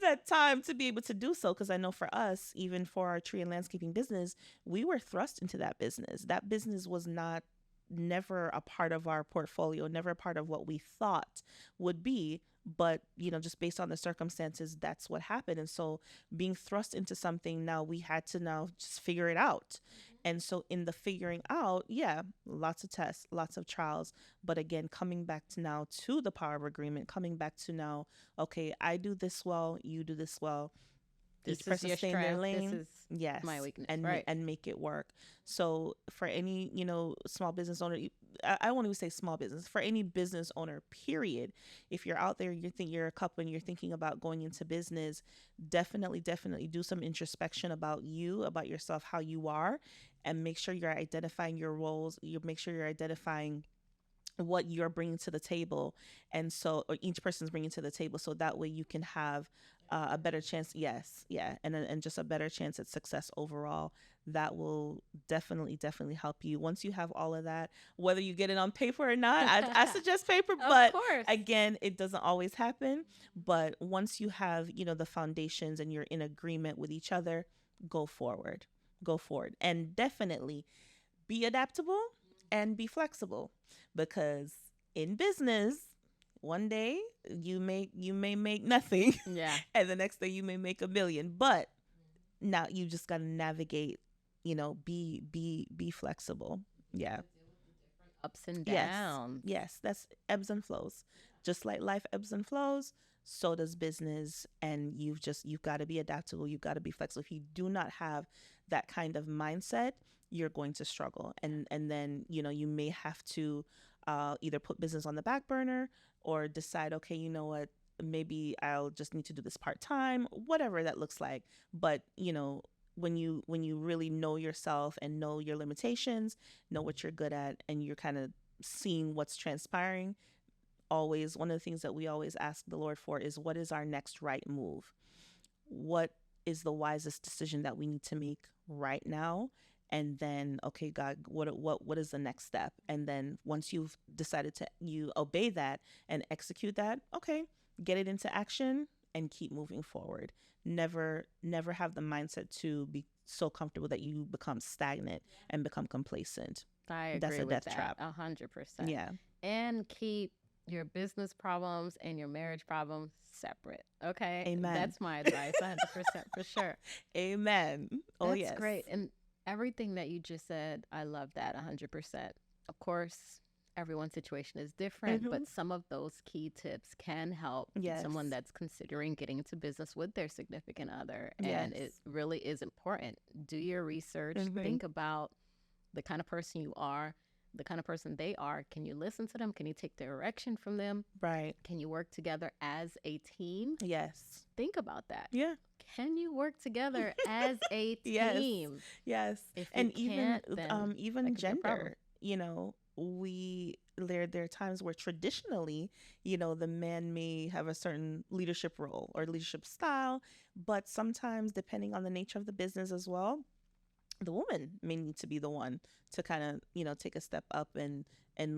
that time to be able to do so. Because I know for us, even for our tree and landscaping business, we were thrust into that business. That business was not never a part of our portfolio, never a part of what we thought would be. But just based on the circumstances, that's what happened. And so being thrust into something, now we had to now just figure it out. And so in the figuring out, yeah, lots of tests, lots of trials. But again, coming back to now to the power of agreement, coming back to now, okay, I do this well, you do this well. Each This is person your stay in their strength. This lane. is Yes. my weakness. And Right. and make it work. So for any, small business owner, I won't even say small business, for any business owner, period. If you're out there, you think you're a couple and you're thinking about going into business, definitely do some introspection about you, about yourself, how you are, and make sure you're identifying your roles. You make sure you're identifying what you're bringing to the table, and so, or each person's bringing to the table, so that way you can have a better chance. Yes, yeah, and just a better chance at success overall. That will definitely help you once you have all of that, whether you get it on paper or not. I suggest paper, Of but course. again, it doesn't always happen. But once you have, the foundations and you're in agreement with each other, go forward. Go forward. And definitely be adaptable and be flexible, because in business, one day you may make nothing, Yeah. and the next day you may make 1 million. But now you just got to navigate, be flexible. Yeah. Ups and Yes. downs. Yes, that's ebbs and flows. Just like life ebbs and flows, so does business. And you've got to be adaptable. You've got to be flexible. If you do not have that kind of mindset, you're going to struggle. And then, you may have to either put business on the back burner, or decide, okay, you know what, maybe I'll just need to do this part-time, whatever that looks like. But, when you really know yourself and know your limitations, know what you're good at, and you're kind of seeing what's transpiring, always one of the things that we always ask the Lord for is, what is our next right move? What is the wisest decision that we need to make right now? And then, okay, God, what is the next step? And then once you've decided you obey that and execute that, okay, get it into action and keep moving forward. Never have the mindset to be so comfortable that you become stagnant and become complacent. I agree That's a with death that trap. 100%. Yeah. And keep your business problems and your marriage problems separate. Okay. Amen. That's my advice. 100% for sure. Amen. Oh, That's yes. great. And everything that you just said, I love that 100%. Of course, everyone's situation is different, but some of those key tips can help Yes. someone that's considering getting into business with their significant other. And it Yes. really is important. Do your research. Think about the kind of person you are, the kind of person they are. Can you listen to them? Can you take direction from them? Right. Can you work together as a team? Yes. Think about that. Yeah. Can you work together as a Yes. team? Yes. If And you can't, then even that could be a problem. gender, there are times where traditionally, the man may have a certain leadership role or leadership style, but sometimes, depending on the nature of the business as well, the woman may need to be the one to kind of, take a step up and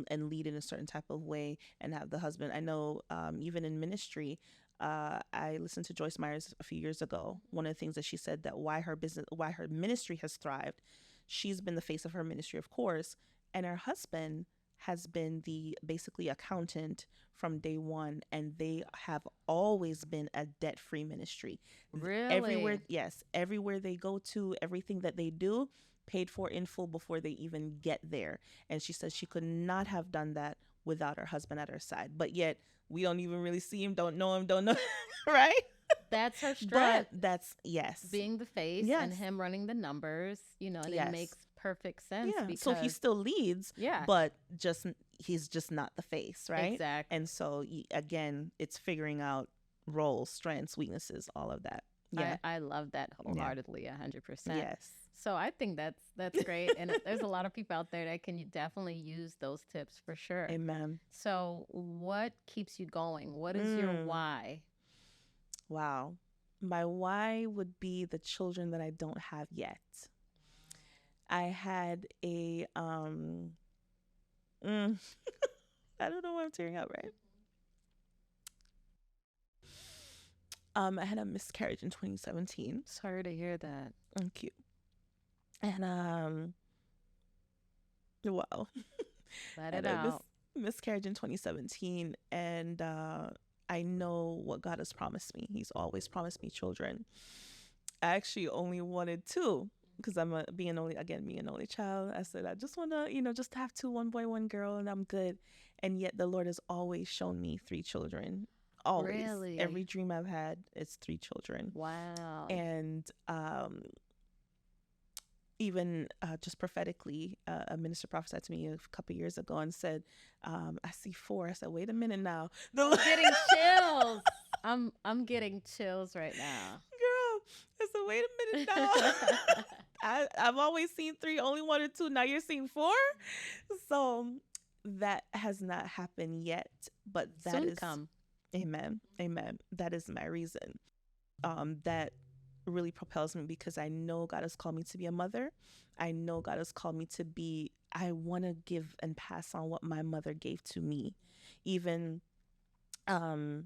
lead in a certain type of way, and have the husband. I know, even in ministry, I listened to Joyce Myers a few years ago. One of the things that she said, that why her ministry has thrived, she's been the face of her ministry, of course, and her husband has been the basically accountant from day one, and they have always been a debt-free ministry. Really? Everywhere they go to, everything that they do, paid for in full before they even get there. And she says she could not have done that without her husband at her side. But yet we don't even really see him, don't know, right? That's her But strength. that's, yes. Being the face Yes. and him running the numbers, and Yes. it makes perfect sense. Yeah. Because So he still leads, yeah, but he's just not the face, right? exactly. And so again, it's figuring out roles, strengths, weaknesses, all of that. Yeah. I love that wholeheartedly, 100%. Yes. So I think that's great. And there's a lot of people out there that can definitely use those tips for sure. Amen. So what keeps you going? What is your why? Wow. My why would be the children that I don't have yet. I had a I don't know why I'm tearing up, right? I had a miscarriage in 2017. Sorry to hear that. Thank you. And wow. Let it out. Miscarriage in 2017, and I know what God has promised me. He's always promised me children. I actually only wanted 2, because I'm being an only child. I said, I just want to, just have 2, 1 boy, 1 girl, and I'm good. And yet the Lord has always shown me 3 children. Always. Really? Every dream I've had, it's 3 children. Wow. And even just prophetically, a minister prophesied to me a couple years ago and said, I see 4. I said, wait a minute now. I'm getting chills. I'm getting chills right now. Girl, I said, wait a minute now. I've always seen 3, only wanted 2. Now you're seeing 4. So that has not happened yet, but that Soon is, come. amen, amen. That is my reason. That really propels me because I know God has called me to be a mother. I know God has called me to be, I want to give and pass on what my mother gave to me. Even, um,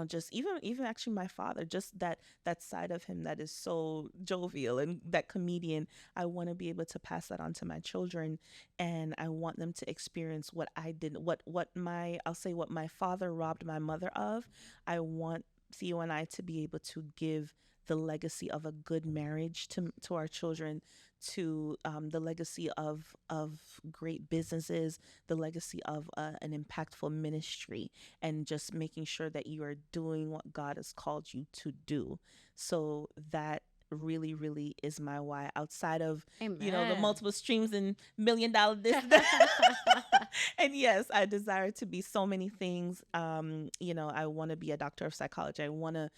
just even actually my father, just that side of him that is so jovial and that comedian. I want to be able to pass that on to my children, and I want them to experience what I did, what my father robbed my mother of. I want Theo and I to be able to give the legacy of a good marriage to our children, to the legacy of great businesses, the legacy of an impactful ministry, and just making sure that you are doing what God has called you to do. So that really, really is my why, outside of, the Amen. multiple streams and $1 million this and that. And yes, I desire to be so many things. I want to be a doctor of psychology. I want to,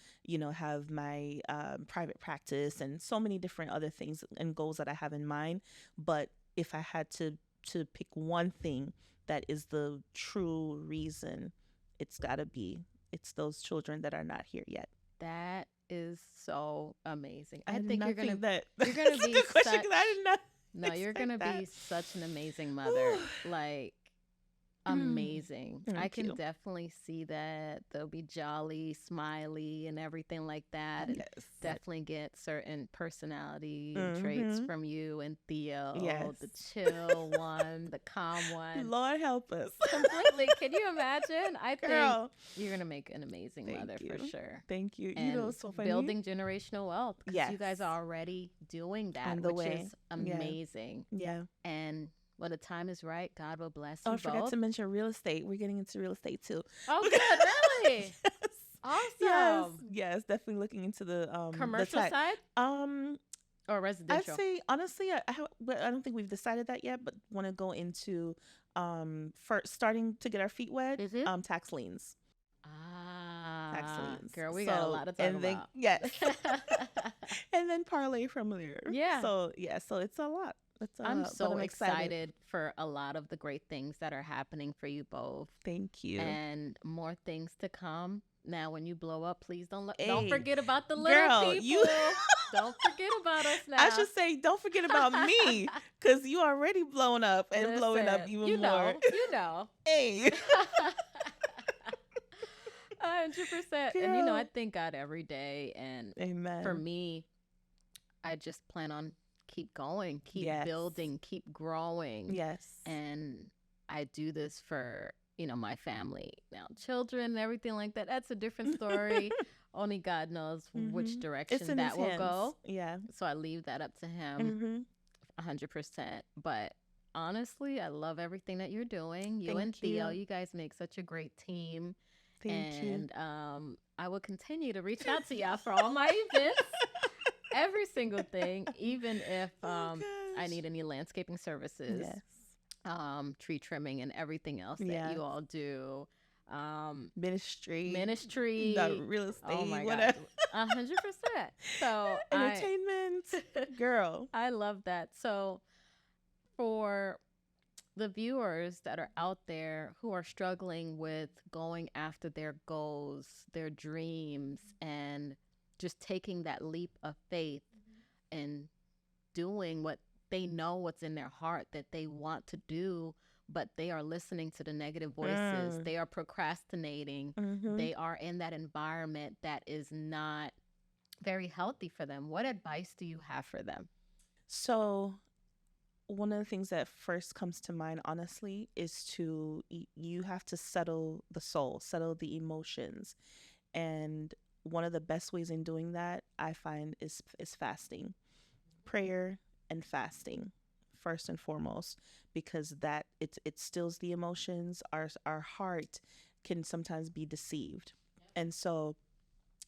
have my private practice and so many different other things and goals that I have in mind. But if I had to pick one thing that is the true reason, it's those children that are not here yet. That is so amazing. I I did think not you're gonna think that. you're gonna That's a be good question such because I did not no, you're expect gonna that. be such an amazing mother. Like amazing. I Thank can you. definitely see that. They'll be jolly, smiley, and everything like that. And Yes. definitely get certain personality traits Mm-hmm. from you and Theo, Yes. the chill one, the calm one. Lord help us. Completely. Can you imagine? I think Girl. you're going to make an amazing Thank mother for you. sure. Thank you. And It's so funny. building generational wealth because you guys Yes. are already doing that, On the which way. is Yeah. amazing. Yeah. And when the time is right, God will bless Oh, you I forgot both. to mention real estate. We're getting into real estate too. Oh, good. Really? Yes. Awesome. Yes. Definitely looking into the Commercial tech. side or I'd residential? say honestly, I don't think we've decided that yet, but want to go into first starting to get our feet wet. Mm-hmm. Tax liens. Tax Ah, liens. girl, we got a So lot to talk and then about. yes, and then parlay from there. Yeah. So yeah, so it's a lot. It's a I'm lot, but so I'm excited. excited for a lot of the great things that are happening for you both. Thank you. And more things to come. Now, when you blow up, please don't Hey, forget about the little girl, people. you. Don't forget about us now. I should say, don't forget about me, because you already blown up and blowing up Listen, even more. You know. Hey. 100%. And I thank God every day. And Amen. for me, I just plan on keep going, keep Yes. building, keep growing. Yes. And I do this for, my family. Now, children and everything like that, that's a different story. Only God knows which It's direction in that his will hands. go. Yeah. So I leave that up to him 100%. But honestly, I love everything that you're doing. You and Theo, you guys make such a great team. Thank you. And I will continue to reach out to y'all for all my events. Every single thing, even if I need any landscaping services, Yes. tree trimming and everything else that Yes. you all do. Ministry. Ministry. Real estate. Oh my whatever. God. 100%. So Entertainment. Girl. I love that. So for the viewers that are out there who are struggling with going after their goals, their dreams, and just taking that leap of faith and doing what they know what's in their heart that they want to do, but they are listening to the negative voices. They are procrastinating. They are in that environment that is not very healthy for them. What advice do you have for them? So one of the things that first comes to mind, honestly, is you have to settle the soul, settle the emotions. And one of the best ways in doing that, I find, is fasting. Prayer and fasting, first and foremost, because that it stills the emotions. Our heart can sometimes be deceived. And so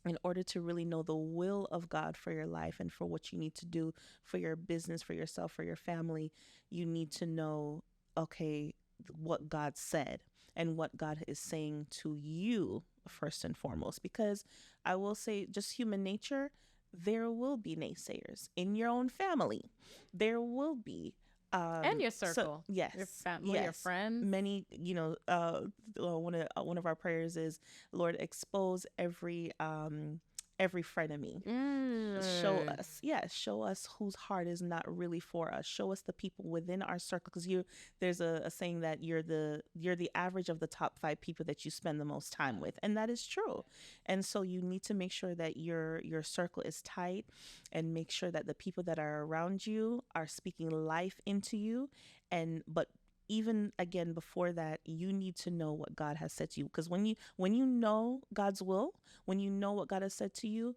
in order to really know the will of God for your life and for what you need to do for your business, for yourself, for your family, you need to know, okay, what God said and what God is saying to you first and foremost. Because I will say, just human nature, there will be naysayers in your own family. There will be And your So circle, your yes, family, your yes, friends. many, one of our prayers is, Lord, expose every frenemy. Show Mm. us, yes, show us whose heart is not really for us. Show us the people within our circle, because there's a saying that you're the average of the top 5 people that you spend the most time with, and that is true. And so you need to make sure that your circle is tight, and make sure that the people that are around you are speaking life into you. And but even again, before that, you need to know what God has said to you, because when you know God's will, when you know what God has said to you,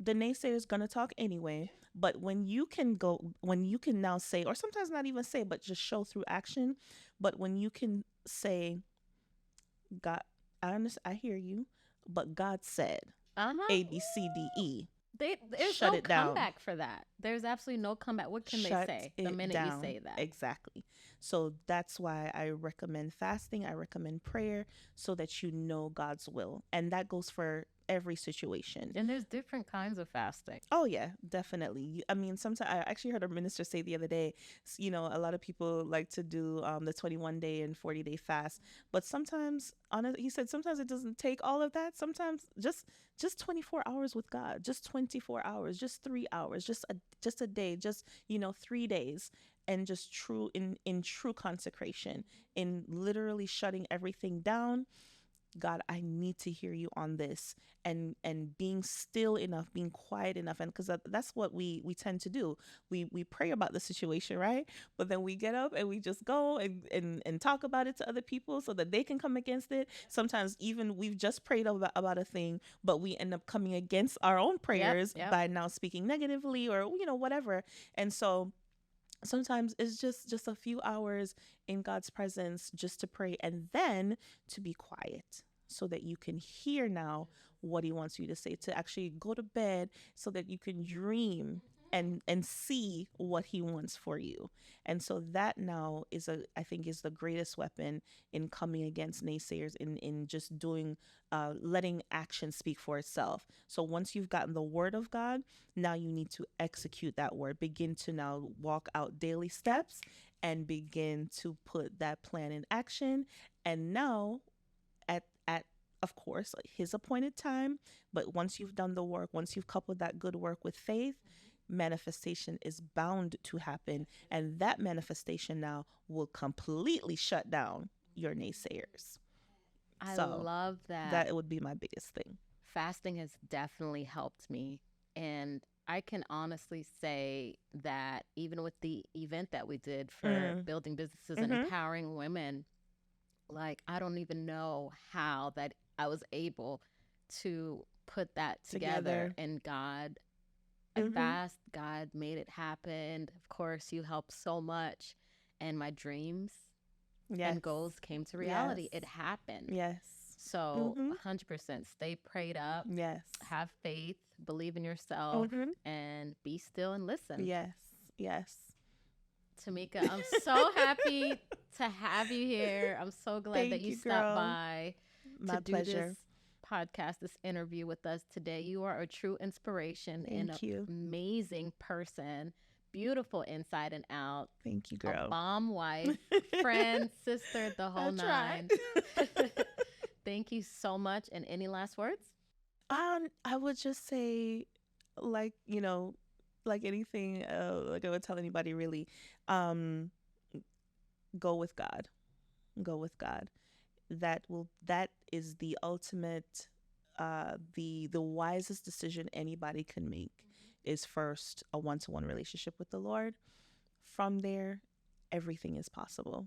the naysayer is going to talk anyway. But when you can now say, or sometimes not even say, but just show through action. But when you can say, God, I understand, I hear you, but God said Uh-huh. A, B, C, D, E. There's Shut no it down. comeback for that. There's absolutely no comeback. What can they Shut say the it minute you down. say that? Exactly. So that's why I recommend fasting. I recommend prayer, so that you know God's will. And that goes for every situation. And there's different kinds of fasting. Oh yeah, definitely. I mean, sometimes I actually heard a minister say the other day, a lot of people like to do the 21-day and 40-day fast, but sometimes, he said, sometimes it doesn't take all of that. Sometimes just 24 hours with God, just 24 hours, just 3 hours, just a day, just 3 days, and just in true consecration, in literally shutting everything down. God, I need to hear you on this, and being still enough, being quiet enough, and because that's what we tend to do. We pray about the situation, right? But then we get up and we just go and talk about it to other people so that they can come against it. Sometimes even we've just prayed about a thing, but we end up coming against our own Yep, prayers yep. by now speaking negatively, or whatever. And so sometimes it's just a few hours in God's presence, just to pray, and then to be quiet, so that you can hear now what he wants you to say, to actually go to bed so that you can dream and see what he wants for you. And so that now I think is the greatest weapon in coming against naysayers, in just doing, letting action speak for itself. So once you've gotten the word of God, now you need to execute that word, begin to now walk out daily steps, and begin to put that plan in action. And now, at of course, his appointed time, but once you've done the work, once you've coupled that good work with faith, manifestation is bound to happen, and that manifestation now will completely shut down your naysayers. I So love that. that would be my biggest thing. Fasting has definitely helped me. And I can honestly say that even with the event that we did for Mm. building businesses and Mm-hmm. empowering women, like I don't even know how that I was able to put that together. Together. And God, I Mm-hmm. fast, God made it happen. Of course, you helped so much. And my dreams Yes. and goals came to Yes. reality. It happened. Yes. So Mm-hmm. 100% stay prayed up, Yes. have faith, believe in yourself, Mm-hmm. and be still and listen. Yes. Yes. Tamika, I'm so happy to have you here. I'm so glad that Thank you you, stopped girl. by to My do this pleasure. podcast, this interview with us today. You are a true inspiration and an Thank you. amazing person, beautiful inside and out, Thank you, a girl. bomb wife, friend, sister, the whole I tried. nine. Thank you so much. And any last words? I would just say, like, like anything, like I would tell anybody really, um, go with God. Go with God. That is the ultimate, the wisest decision anybody can make, is first a one-to-one relationship with the Lord. From there, everything is possible.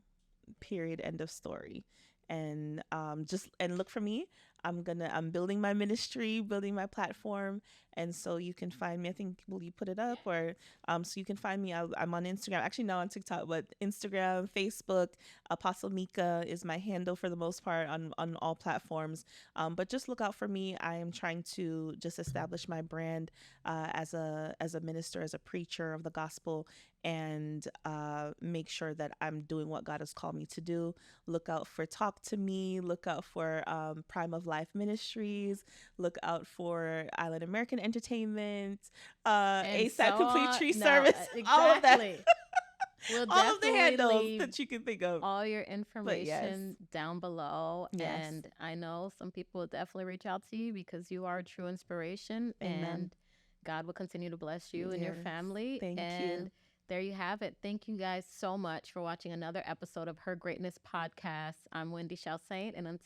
Period. End of story. And just and look for me. I'm building my ministry, building my platform, and so you can find me. I think, will you put it up, or so you can find me. I'm on Instagram, actually now on TikTok, but Instagram, Facebook. Apostle Mika is my handle for the most part on all platforms. But just look out for me. I am trying to just establish my brand, as a minister, as a preacher of the gospel, and make sure that I'm doing what God has called me to do. Look out for Talk to Me. Look out for Prime of Life Ministries. Look out for Island American Entertainment, And ASAP so Complete on. Tree No, Service, all of that. exactly. We'll All of the definitely handles leave that you can think of. all your But yes, information down below. yes. And I know some people will definitely reach out to you because you are a true inspiration. Amen. And God will continue to bless you and your Yes. family. Thank you. And there you have it. Thank you guys so much for watching another episode of Her Greatness Podcast. I'm Wendy Chalsaint. And until